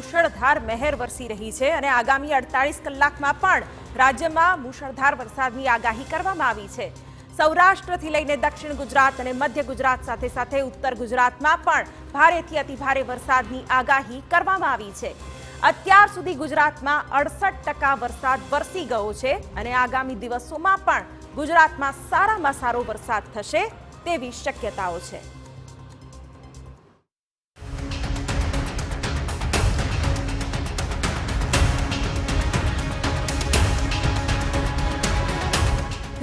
મુશળધાર મહેર વરસી રહી છે અને આગામી 48 કલાકમાં પણ રાજ્યમાં મુશળધાર વરસાદની આગાહી કરવામાં આવી છે। સૌરાષ્ટ્રથી લઈને દક્ષિણ ગુજરાત અને મધ્ય ગુજરાત સાથે સાથે ઉત્તર ગુજરાતમાં પણ ભારેથી અતિભારે વરસાદની આગાહી કરવામાં આવી છે। અત્યાર સુધી ગુજરાતમાં 68% વરસાદ વરસી ગયો છે અને આગામી દિવસોમાં પણ ગુજરાતમાં સારામાં સારો વરસાદ થશે તેવી શક્યતાઓ છે।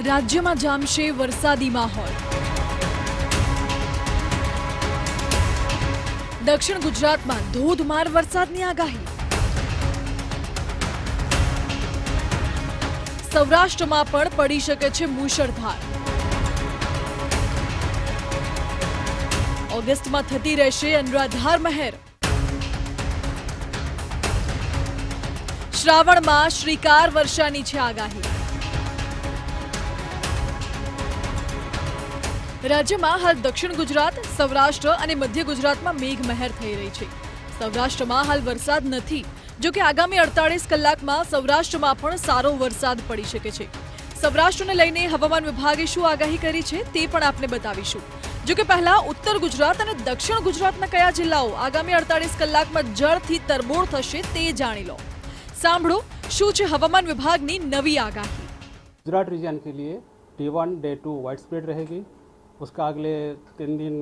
રાજ્યમાં જામશે વરસાદી માહોલ। દક્ષિણ ગુજરાતમાં ધોધમાર વરસાદની આગાહી। સૌરાષ્ટ્રમાં પણ પડી શકે છે મુશળધાર। ઓગસ્ટમાં થતી રહેશે અનરાધાર મહેર। શ્રાવણમાં શ્રીકાર વર્ષાની છે આગાહી। રાજ્યમાં હાલ દક્ષિણ ગુજરાત, સૌરાષ્ટ્ર અને મધ્ય ગુજરાતમાં મેઘમહેર થઈ રહી છે। સૌરાષ્ટ્રમાં હાલ વરસાદ નથી, જો કે આગામી 48 કલાકમાં સૌરાષ્ટ્રમાં પણ સારો વરસાદ પડી શકે છે। સૌરાષ્ટ્રને લઈને હવામાન વિભાગે શું આગાહી કરી છે તે પણ આપને બતાવીશું। જો કે પહેલા ઉત્તર ગુજરાત અને દક્ષિણ ગુજરાતના કયા જિલ્લાઓ આગામી 48 કલાકમાં જળથી તરબોળ થશે તે જાણી લો। સાંભળો શું છે હવામાન વિભાગની નવી આગાહી। गुजरात रीजन के लिए डे 1 डे 2 वाइड स्प्रेड रहेगी, उसका अगले 3 दिन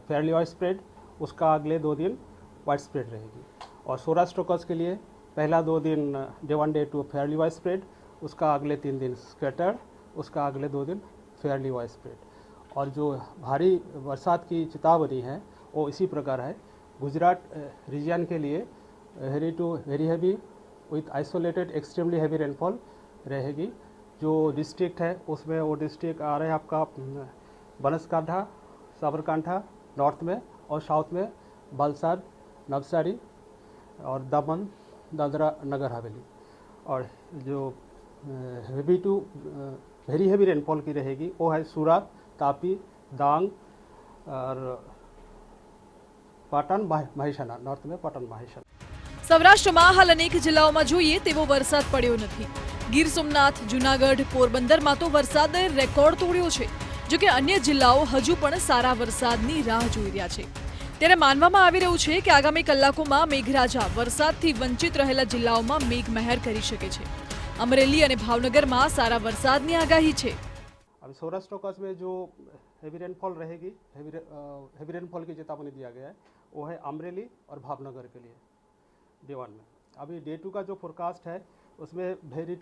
फेयरली वाइड स्प्रेड, उसका अगले 2 दिन वाइड स्प्रेड रहेगी। और सौराष्ट्र कच्छ के लिए पहला 2 दिन day 1 day 2 Fairlie wide spread, उसका अगले 3 दिन स्कैटर्ड, उसका अगले 2 दिन फेयरली वाइड स्प्रेड। और जो भारी बरसात की चेतावनी है वो इसी प्रकार है। गुजरात रीजन के लिए heavy to very heavy with isolated extremely heavy rainfall रहेगी। जो डिस्ट्रिक्ट है उसमें वो डिस्ट्रिक्ट आ रहे हैं आपका बनासकांठा, साबरकांठा नॉर्थ में, और साउथ में वलसाड, नवसारी और दमन, दादरा नगर हवेली। और जो heavy to very heavy rainfall की रहेगी वो है सूरत, तापी, डांग और पाटन, महेसाणा। नॉर्थ में पाटन, महेसाणा। સૌરાષ્ટ્રમાં હાલ અનેક જિલ્લાઓમાં જોઈએ તેવો વરસાદ પડ્યો નથી। ગીર સોમનાથ, જૂનાગઢ, પોરબંદરમાં તો વરસાદે રેકોર્ડ તોડ્યો છે, જો કે અન્ય જિલ્લાઓ હજુ પણ સારા વરસાદની રાહ જોઈ રહ્યા છે। ત્યારે માનવામાં આવી રહ્યું છે કે આગામી કલાકોમાં મેઘરાજા વરસાદથી વંચિત રહેલા જિલ્લાઓમાં મેઘમહેર કરી શકે છે। અમરેલી અને ભાવનગરમાં સારા વરસાદની આગાહી છે। अभी सौराष्ट्र कच्छ में जो हेवी रेनफॉल रहेगी, हेवी रेनफॉल की चेतावनी दिया गया है वो है अमरेली और भावनगर के लिए डे 1 में। अभी डे 2 का जो फोरकास्ट है उसमें वेरी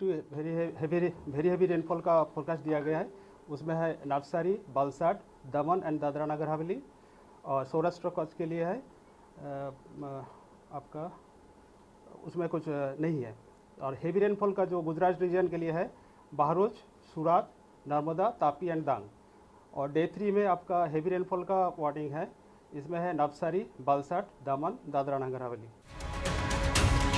हेवी रेनफॉल का फोरकास्ट दिया गया है। उसमें है नवसारी, वलसाड, दमन एंड दादरा नगर हवेली। और सौराष्ट्र कच्छ के लिए है आपका उसमें कुछ नहीं है। और हेवी रेनफॉल का जो गुजरात रीजन के लिए है बहरोच, सूरत, नर्मदा, तापी एंड डांग। और डे 3 में आपका हेवी रेनफॉल का वार्निंग है, इसमें है नवसारी, वलसाड, दमन, दादरा नगर हवेली।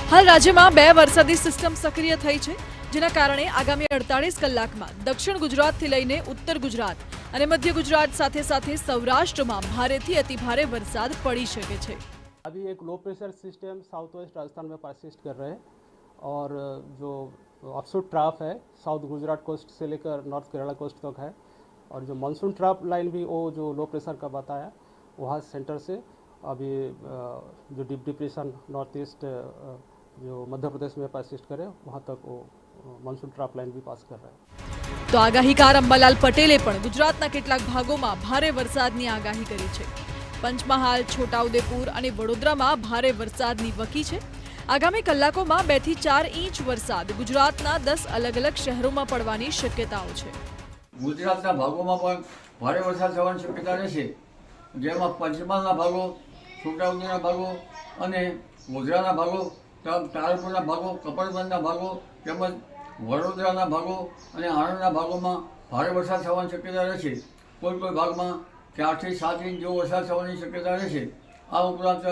હાલ રાજ્યમાં 2 વરસાદી સિસ્ટમ સક્રિય થઈ છે, જેના કારણે આગામી 48 કલાકમાં દક્ષિણ ગુજરાતથી લઈને ઉત્તર ગુજરાત અને મધ્ય ગુજરાત સાથે સાથે સૌરાષ્ટ્રમાં ભારેથી અતિભારે વરસાદ પડી શકે છે। अभी एक low pressure system south west Rajasthan में परसिस्ट कर रहे हैं, और जो ऑफशोर ट्रफ है साउथ गुजरात कोस्ट से लेकर नॉर्थ केरला कोस्ट तक है। और जो मानसून ट्रफ लाइन भी वो जो लो प्रेशर का बताया वहाँ सेंटर से अभी जो डीप डिप्रेशन नॉर्थ ईस्ट जो मध्य प्रदेश में परसिस्ट करे वहाँ तक वो मानसून ट्रफ लाइन भी पास कर रहा है। તો આગાહીકાર અંબાલાલ પટેલે પણ ગુજરાતના કેટલાક ભાગોમાં ભારે વરસાદની આગાહી કરી છે। પંચમહાલ, છોટાઉદેપુર અને વડોદરામાં ભારે વરસાદની વકી છે। આગામી કલાકોમાં 2 થી 4 ઇંચ વરસાદ ગુજરાતના 10 અલગ અલગ શહેરોમાં પડવાની શક્યતાઓ છે। ગુજરાતના ભાગોમાં પણ ભારે વરસાદ થવાની શક્યતા રહેશે, જેમાં પંચમહાલના ભાગો, છોટાઉદેપુરના ભાગો અને ગોધરાના ભાગો, તારાપુરના ભાગો, કપડવંજના ભાગો તેમજ વડોદરાના ભાગો અને આણંદના ભાગોમાં ભારે વરસાદ થવાની શક્યતા રહેશે। કોઈ ભાગમાં 4 થી 7 ઇંચ જેવો વરસાદ થવાની શક્યતા રહેશે। આ ઉપરાંત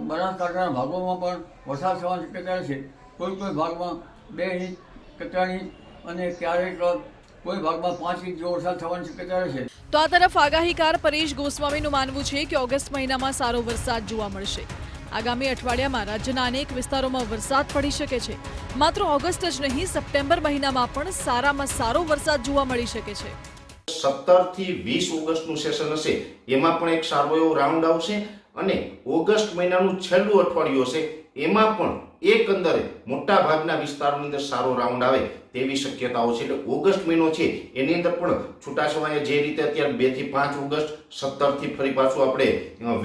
બનાસકાંઠાના ભાગોમાં પણ વરસાદ થવાની શક્યતા રહેશે। કોઈ ભાગમાં 2 ઇંચ કે 3 ઇંચ અને ક્યારેક કોઈ ભાગમાં 5 ઇંચ જેવો વરસાદ થવાની શક્યતા રહેશે। તો આ તરફ આગાહીકાર પરેશ ગોસ્વામીનું માનવું છે કે ઓગસ્ટ મહિનામાં સારો વરસાદ જોવા મળશે। આગામી અઠવાડિયામાં રાજ્યના અનેક વિસ્તારોમાં વરસાદ પડી શકે છે. માત્ર ઓગસ્ટ જ નહીં, સપ્ટેમ્બર મહિનામાં પણ સારામાં સારો વરસાદ જોવા મળી શકે છે. 17 થી 20 ઓગસ્ટનું સેશન હશે, એમાં પણ એક સારો એવો રાઉન્ડ આવશે અને ઓગસ્ટ મહિનાનું છેલ્લું અઠવાડિયું હશે, એમાં પણ એકંદરે મોટા ભાગના વિસ્તારોની અંદર સારો રાઉન્ડ આવે તેવી શક્યતાઓ છે. એટલે ઓગસ્ટ મહિનો છે એની અંદર પણ છૂટાછવાયા જે રીતે અત્યારે 2 થી 5 ઓગસ્ટ, 17 થી ફરી પાછું આપણે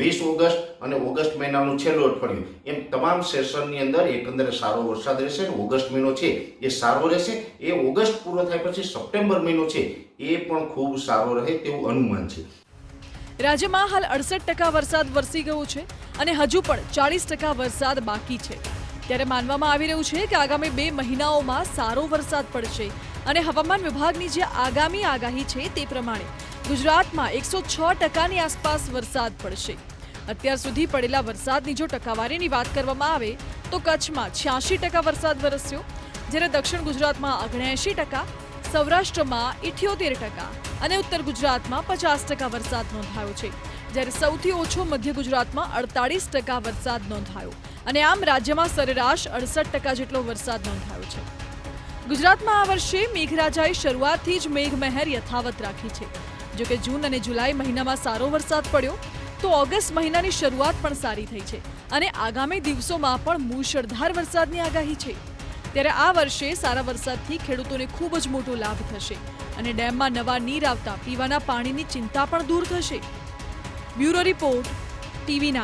20 ઓગસ્ટ અને ઓગસ્ટ મહિનાનું છેલ્લું અઠવાડિયું, એમ તમામ સેશનની અંદર એકંદરે સારો વરસાદ રહેશે. ઓગસ્ટ મહિનો છે એ સારો રહેશે. એ ઓગસ્ટ પૂરો થાય પછી સપ્ટેમ્બર મહિનો છે એ પણ ખૂબ સારો રહે તેવું અનુમાન છે. રાજ્યમાં હાલ 68% વરસાદ વરસી ગયો છે અને હજુ પણ 40% વરસાદ બાકી છે. ત્યારે માનવામાં આવી રહ્યું છે કે આગામી 2 મહિનાઓમાં સારો વરસાદ પડશે અને હવામાન વિભાગની જે આગામી આગાહી છે તે પ્રમાણે ગુજરાતમાં 106%ની આસપાસ વરસાદ પડશે. અત્યાર સુધી પડેલા વરસાદની જો ટકાવારીની વાત કરવામાં આવે તો કચ્છમાં 86% વરસાદ વરસ્યો, જ્યારે દક્ષિણ ગુજરાતમાં 79%, સૌરાષ્ટ્રમાં 78% અને ઉત્તર ગુજરાતમાં 50% વરસાદ નોંધાયો છે, જ્યારે સૌથી ઓછો મધ્ય ગુજરાતમાં 48% વરસાદ નોંધાયો અને આમ રાજ્યમાં સરેરાશ 68% જેટલો વરસાદ નોંધાયો છે. ગુજરાતમાં આ વર્ષે મેઘરાજાએ શરૂઆતથી જ મેઘમહેર યથાવત રાખી છે. જોકે જૂન અને જુલાઈ મહિનામાં સારો વરસાદ પડ્યો તો ઓગસ્ટ મહિનાની શરૂઆત પણ સારી થઈ છે અને આગામી દિવસોમાં પણ મુશળધાર વરસાદની આગાહી છે. ત્યારે આ વર્ષે સારા વરસાદથી ખેડૂતોને ખૂબ જ મોટો લાભ થશે અને ડેમમાં નવા નીર આવતા પીવાના પાણીની ચિંતા પણ દૂર થશે. Bureau report, TV9.